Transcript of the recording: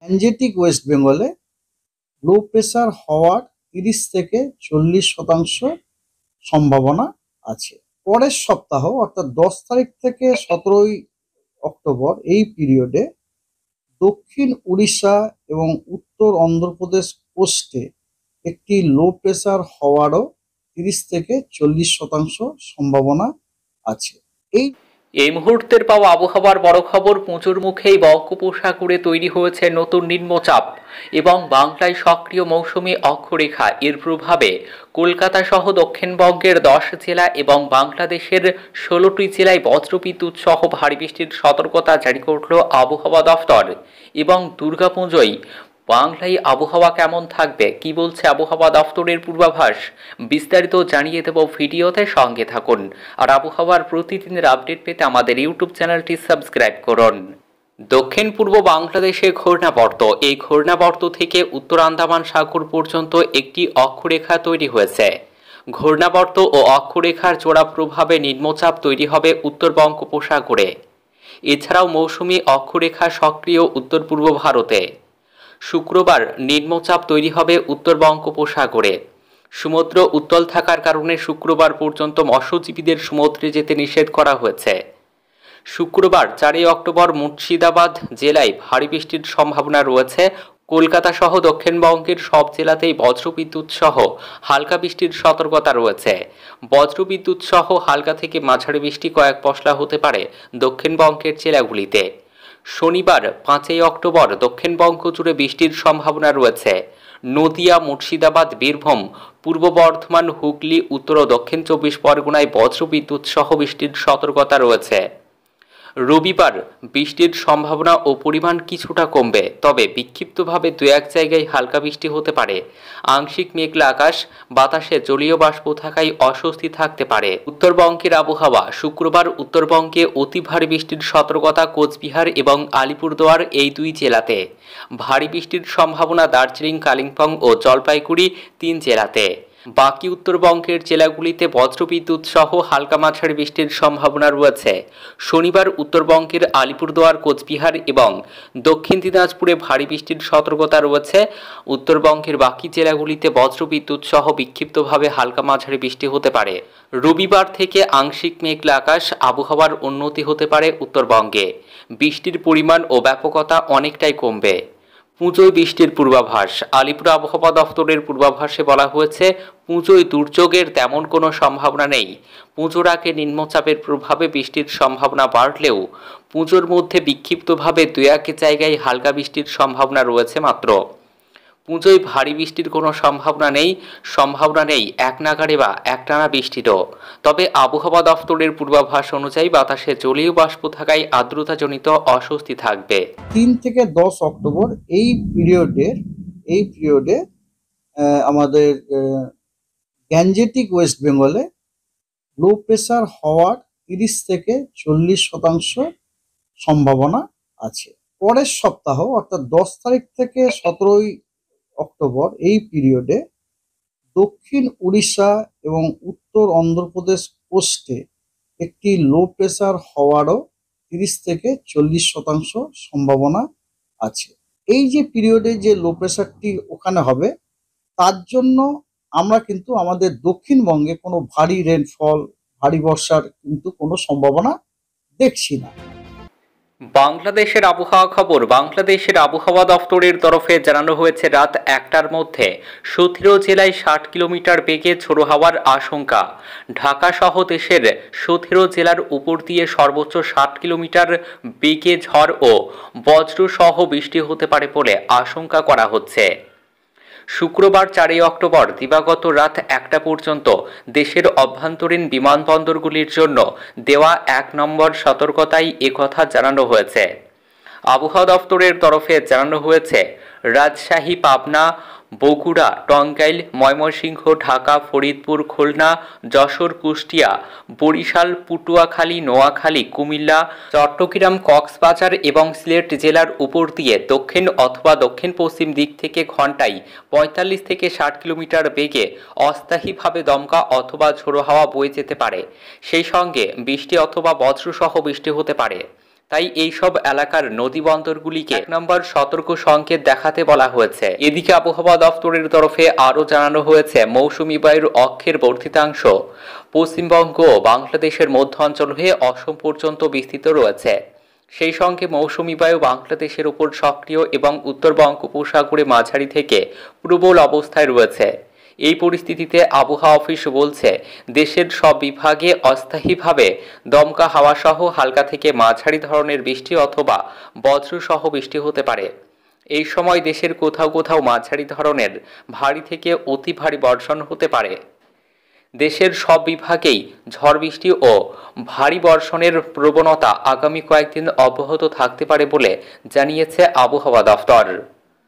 অ্যানজেটিক West বেঙ্গলে low pressure হওয়ার ৩০ থেকে ৪০% সম্ভাবনা আছে। পরের সপ্তাহ অর্থাৎ ১০ তারিখ থেকে ১৭ই অক্টোবর এই পিরিয়ডে দক্ষিণ উড়িষ্যা এবং উত্তর অন্ধ্রপ্রদেশ কোস্টে একটি লো প্রেসার হওয়ারও ৩০ থেকে ৪০% সম্ভাবনা আছে। এই মুহূর্তের পাওয়া আবহাওয়ার বড় খবর। পুজোর মুখেই বঙ্গোপসাগরে তৈরি হয়েছে নতুন নিম্নচাপ এবং বাংলায় সক্রিয় মৌসুমি অক্ষরেখা। এর প্রভাবে কলকাতা সহ দক্ষিণবঙ্গের 10 জেলা এবং বাংলাদেশের 16টি জেলায় বজ্রবিদ্যুৎ সহ ভারী বৃষ্টির সতর্কতা জারি করল আবহাওয়া দফতর। এবং দুর্গাপুজোয় বাংলায় আবহাওয়া কেমন থাকবে, কি বলছে আবহাওয়া দফতরের পূর্বাভাস, বিস্তারিত জানিয়ে দেব ভিডিওতে। সঙ্গে থাকুন আর আবহাওয়ার প্রতিদিনের আপডেট পেতে আমাদের ইউটিউব চ্যানেলটি সাবস্ক্রাইব করুন। দক্ষিণ পূর্ব বাংলাদেশে ঘূর্ণাবর্ত। এই ঘূর্ণাবর্ত থেকে উত্তর আন্দামান সাগর পর্যন্ত একটি অক্ষরেখা তৈরি হয়েছে। ঘূর্ণাবর্ত ও অক্ষরেখার জোড়া প্রভাবে নিম্নচাপ তৈরি হবে উত্তর বঙ্গোপসাগরে। এছাড়াও মৌসুমি অক্ষরেখা সক্রিয় উত্তর পূর্ব ভারতে। শুক্রবার নিম্নচাপ তৈরি হবে উত্তর বঙ্গোপসাগরে। সমুদ্র উত্তাল থাকার কারণে শুক্রবার পর্যন্ত মৎস্যজীবীদের সমুদ্রে যেতে নিষেধ করা হয়েছে। শুক্রবার 4 অক্টোবর মুর্শিদাবাদ জেলায় ভারী বৃষ্টির সম্ভাবনা রয়েছে। কলকাতা সহ দক্ষিণবঙ্গের সব জেলাতেই বজ্রবিদ্যুৎ সহ হালকা বৃষ্টির সতর্কতা রয়েছে। বজ্রবিদ্যুৎ সহ হালকা থেকে মাঝারি বৃষ্টি কয়েক পশলা হতে পারে দক্ষিণবঙ্গের জেলাগুলিতে। শনিবার 5 অক্টোবর দক্ষিণবঙ্গ জুড়ে বৃষ্টির সম্ভাবনা রয়েছে। নদিয়া, মুর্শিদাবাদ, বীরভূম, পূর্ব বর্ধমান, হুগলি, উত্তর ও দক্ষিণ 24 পরগনায় বজ্রবিদ্যুৎ সহ বৃষ্টির সতর্কতা রয়েছে। রবিবার বৃষ্টির সম্ভাবনা ও পরিমাণ কিছুটা কমবে, তবে বিক্ষিপ্তভাবে দু এক জায়গায় হালকা বৃষ্টি হতে পারে। আংশিক মেঘলা আকাশ, বাতাসে জলীয় বাষ্প থাকায় অস্বস্তি থাকতে পারে। উত্তরবঙ্গের আবহাওয়া। শুক্রবার উত্তরবঙ্গে অতি ভারী বৃষ্টির সতর্কতা কোচবিহার এবং আলিপুরদুয়ার এই 2 জেলাতে। ভারী বৃষ্টির সম্ভাবনা দার্জিলিং, কালিম্পং ও জলপাইগুড়ি 3 জেলাতে। বাকি উত্তরবঙ্গের জেলাগুলিতে বজ্রবিদ্যুৎ সহ হালকা মাঝারি বৃষ্টির সম্ভাবনা রয়েছে। শনিবার উত্তরবঙ্গের আলিপুরদুয়ার, কোচবিহার এবং দক্ষিণ দিনাজপুরে ভারী বৃষ্টির সতর্কতা রয়েছে। উত্তরবঙ্গের বাকি জেলাগুলিতে বজ্রবিদ্যুৎ সহ বিক্ষিপ্তভাবে হালকা মাঝারি বৃষ্টি হতে পারে। রবিবার থেকে আংশিক মেঘলা আকাশ, আবহাওয়ার উন্নতি হতে পারে উত্তরবঙ্গে। বৃষ্টির পরিমাণ ও ব্যাপকতা অনেকটাই কমবে। পুজোয় বৃষ্টির পূর্বাভাস। আলিপুর আবহাওয়া দফতরের পূর্বাভাসে বলা হয়েছে, পুজোয় দুর্যোগের তেমন কোনো সম্ভাবনা নেই। পুজোর আগে নিম্নচাপের প্রভাবে বৃষ্টির সম্ভাবনা বাড়লেও পুজোর মধ্যে বিক্ষিপ্তভাবে দু এক জায়গায় হালকা বৃষ্টির সম্ভাবনা রয়েছে মাত্র। পুজোয় ভারী বৃষ্টির কোনো সম্ভাবনা নেই এক নাগাড়ে বা একটানা বৃষ্টিরও। তবে আবহাওয়া দফতরের পূর্বাভাস অনুযায়ী বাতাসে জলীয় বাষ্প থাকায় আর্দ্রতাজনিত অস্বস্তি থাকবে। 3 থেকে 10 অক্টোবর এই পিরিয়ডে আমাদের গ্যাঞ্জেটিক ওয়েস্ট বেঙ্গলে লো প্রেসার হওয়ার 30 থেকে 40% সম্ভাবনা আছে। পরের সপ্তাহ অর্থাৎ 10 তারিখ থেকে 17ই অক্টোবর এই পিরিয়ডে দক্ষিণ উড়িষ্যা এবং উত্তর অন্ধ্রপ্রদেশ কোস্টে একটি লো প্রেসার হওয়ারও 30 থেকে 40% সম্ভাবনা আছে। এই যে পিরিয়ডে যে লো প্রেসারটি ওখানে হবে, তার জন্য আমরা কিন্তু আমাদের দক্ষিণবঙ্গে কোনো ভারী রেনফল, ভারী বর্ষার কিন্তু কোনো সম্ভাবনা দেখছি না। বাংলাদেশের আবহাওয়া খবর। বাংলাদেশের আবহাওয়া দফতরের তরফে জানানো হয়েছে, রাত 1টার মধ্যে 17 জেলায় 60 কিলোমিটার বেগে ঝোড়ো হাওয়ার আশঙ্কা। ঢাকা সহ দেশের 17 জেলার উপর দিয়ে সর্বোচ্চ 60 কিলোমিটার বেগে ঝড় ও বজ্র সহ বৃষ্টি হতে পারে বলে আশঙ্কা করা হচ্ছে। শুক্রবার 4 অক্টোবর দিবাগত রাত 1টা পর্যন্ত দেশের অভ্যন্তরীণ বিমানবন্দরগুলির জন্য দেওয়া 1 নম্বর সতর্কতায় একথা জানানো হয়েছে। আবহাওয়া দফতরের তরফে জানানো হয়েছে, রাজশাহী, পাবনা, বগুড়া, টাঙ্গাইল, ময়মনসিংহ, ঢাকা, ফরিদপুর, খুলনা, যশোর, কুষ্টিয়া, বরিশাল, পটুয়াখালী, নোয়াখালী, কুমিল্লা, চট্টগ্রাম, কক্সবাজার এবং সিলেট জেলার উপর দিয়ে দক্ষিণ অথবা দক্ষিণ পশ্চিম দিক থেকে ঘন্টায় 45 থেকে 60 কিলোমিটার বেগে অস্থায়ীভাবে দমকা অথবা ঝোড়ো হাওয়া বয়ে যেতে পারে। সেই সঙ্গে বৃষ্টি অথবা বজ্রসহ বৃষ্টি হতে পারে। তাই এইসব এলাকার নদী বন্দরগুলিকে 1 নম্বর সতর্ক সংকেত দেখাতে বলা হয়েছে। এদিকে আবহাওয়া দফতরের তরফে আরও জানানো হয়েছে, মৌসুমী বায়ুর অক্ষের বর্ধিতাংশ পশ্চিমবঙ্গ ও বাংলাদেশের মধ্য অঞ্চল হয়ে অসম পর্যন্ত বিস্তৃত রয়েছে। সেই সঙ্গে মৌসুমী বায়ু বাংলাদেশের উপর সক্রিয় এবং উত্তর বঙ্গোপসাগরে মাঝারি থেকে প্রবল অবস্থায় রয়েছে। এই পরিস্থিতিতে আবহাওয়া অফিস বলছে, দেশের সব বিভাগে অস্থায়ীভাবে দমকা হাওয়া সহ হালকা থেকে মাঝারি ধরনের বৃষ্টি অথবা বজ্রসহ বৃষ্টি হতে পারে। এই সময় দেশের কোথাও কোথাও মাঝারি ধরনের ভারী থেকে অতি ভারী বর্ষণ হতে পারে। দেশের সব বিভাগেই ঝড় বৃষ্টি ও ভারী বর্ষণের প্রবণতা আগামী কয়েকদিন অব্যাহত থাকতে পারে বলে জানিয়েছে আবহাওয়া দফতর।